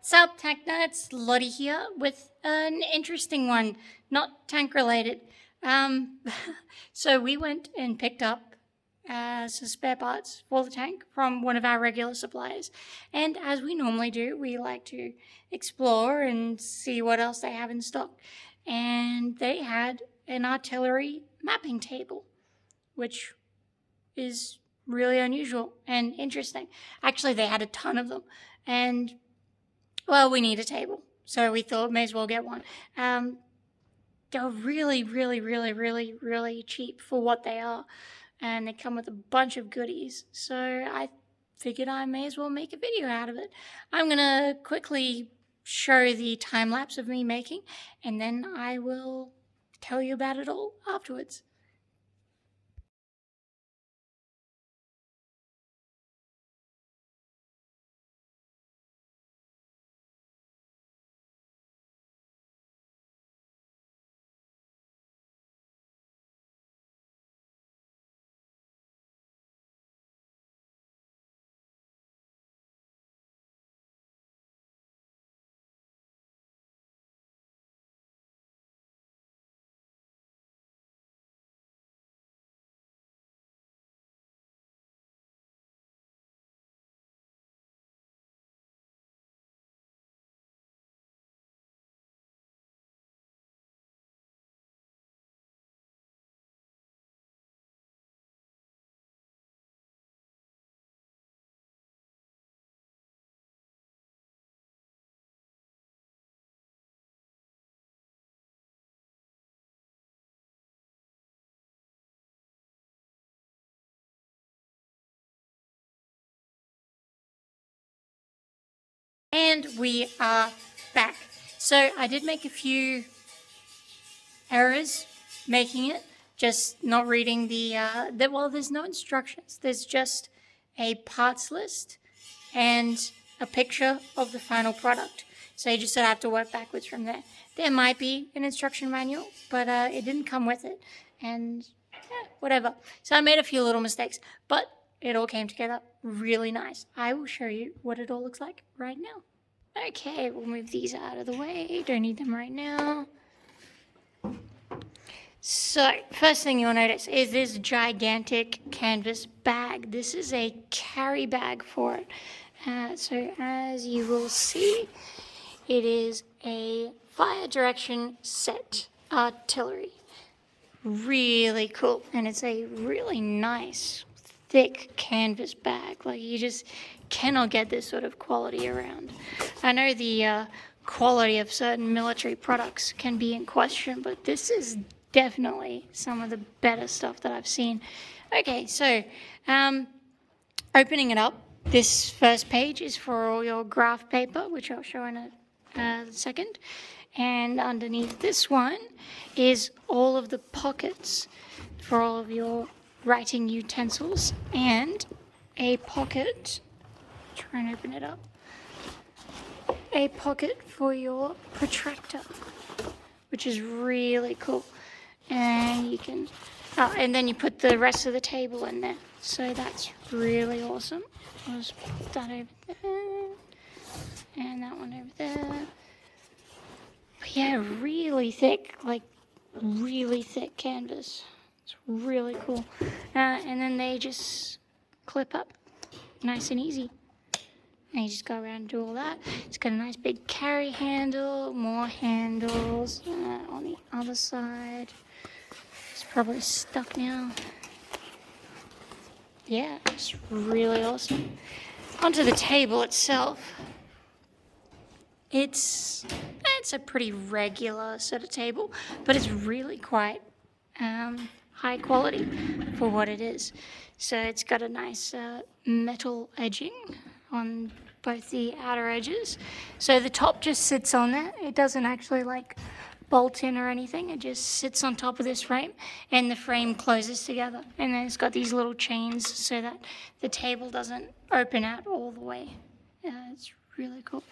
Sup, Tank Nerds? Lottie here with an interesting one, not tank related. Um, so we went and picked up some spare parts for the tank from one of our regular suppliers. And as we normally do, we like to explore and see what else they have in stock. And they had an artillery mapping table, which is really unusual and interesting. Actually, they had a ton of them. And well, we need a table, so we thought may as well get one. They're really, really, really, really, really cheap for what they are, and they come with a bunch of goodies. So I figured I may as well make a video out of it. I'm gonna quickly show the time lapse of me making, and then I will tell you about it all afterwards. And we are back. So I did make a few errors making it, just not reading well, there's no instructions. There's just a parts list and a picture of the final product. So you just sort of have to work backwards from there. There might be an instruction manual, but it didn't come with it. And whatever. So I made a few little mistakes, but it all came together really nice. I will show you what it all looks like right now. Okay, we'll move these out of the way. Don't need them right now. So, first thing you'll notice is this gigantic canvas bag. This is a carry bag for it. So, as you will see, it is a fire direction set artillery. Really cool. And it's a really nice, thick canvas bag. Like, you just cannot get this sort of quality around. I know the quality of certain military products can be in question, but this is definitely some of the better stuff that I've seen. Okay, so opening it up, this first page is for all your graph paper, which I'll show in a second. And underneath this one is all of the pockets for all of your writing utensils and a pocket, try and open it up, a pocket for your protractor, which is really cool. And you can, and then you put the rest of the table in there. So that's really awesome. I'll just put that over there, and that one over there. But yeah, really thick, like really thick canvas. It's really cool. And then they just clip up, nice and easy. And you just go around and do all that. It's got a nice big carry handle, more handles on the other side. It's probably stuck now. Yeah, it's really awesome. Onto the table itself. It's a pretty regular sort of table, but it's really quite high quality for what it is. So it's got a nice metal edging on both the outer edges. So the top just sits on there. It doesn't actually like bolt in or anything. It just sits on top of this frame, and the frame closes together. And then it's got these little chains so that the table doesn't open out all the way. It's really cool.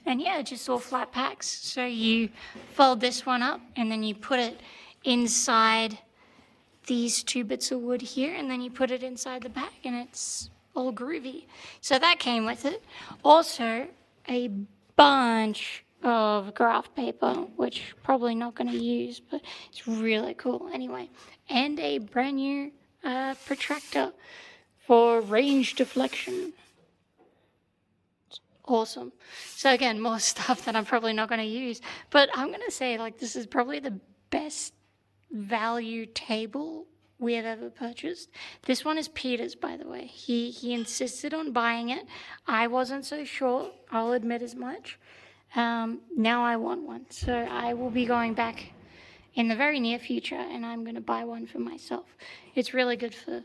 And yeah, just all flat packs. So you fold this one up and then you put it inside these two bits of wood here, and then you put it inside the bag, and it's all groovy. So that came with it. Also, a bunch of graph paper, which probably not going to use, but it's really cool anyway. And a brand new protractor for range deflection. It's awesome. So again, more stuff that I'm probably not going to use, but I'm going to say like this is probably the best value table we have ever purchased. This one is Peter's, by the way. He insisted on buying it. I wasn't so sure, I'll admit as much. Now I want one, so I will be going back in the very near future and I'm going to buy one for myself. It's really good for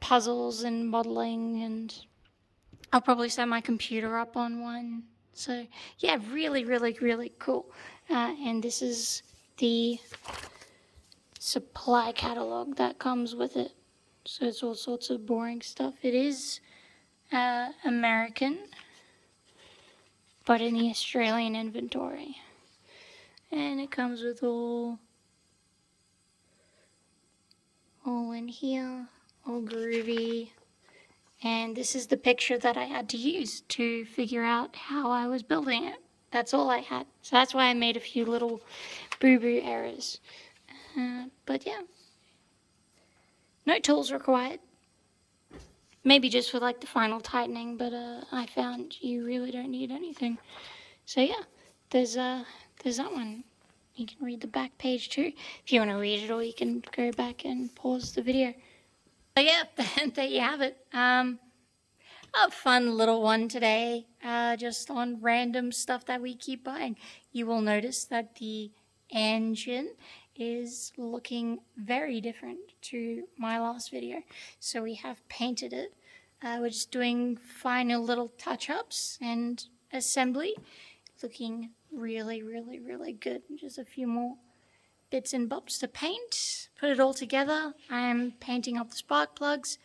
puzzles and modeling, and I'll probably set my computer up on one. So yeah, really, really, really cool. And this is the supply catalog that comes with it. So it's all sorts of boring stuff. It is American, but in the Australian inventory. And it comes with all in here, all groovy. And this is the picture that I had to use to figure out how I was building it. That's all I had. So that's why I made a few little boo-boo errors. But yeah, no tools required. Maybe just for like the final tightening, but I found you really don't need anything. So yeah, there's that one. You can read the back page too. If you want to read it, or you can go back and pause the video. So yeah, there you have it. A fun little one today, just on random stuff that we keep buying. You will notice that the engine is looking very different to my last video. So we have painted it. We're just doing final little touch-ups and assembly. Looking really, really, really good. Just a few more bits and bobs to paint. Put it all together. I'm painting up the spark plugs.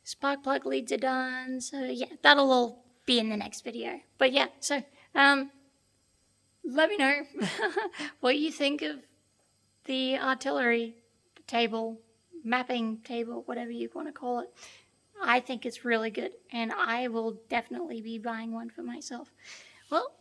Spark plug leads are done. So yeah, that'll all be in the next video. But yeah, so let me know what you think of the artillery table, mapping table, whatever you want to call it. I think it's really good, and I will definitely be buying one for myself. Well,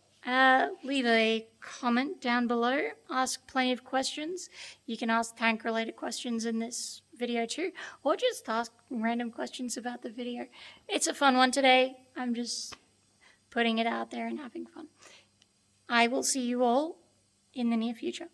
leave a comment down below. Ask plenty of questions. You can ask tank-related questions in this video too, or just ask random questions about the video. It's a fun one today. I'm just putting it out there and having fun. I will see you all in the near future.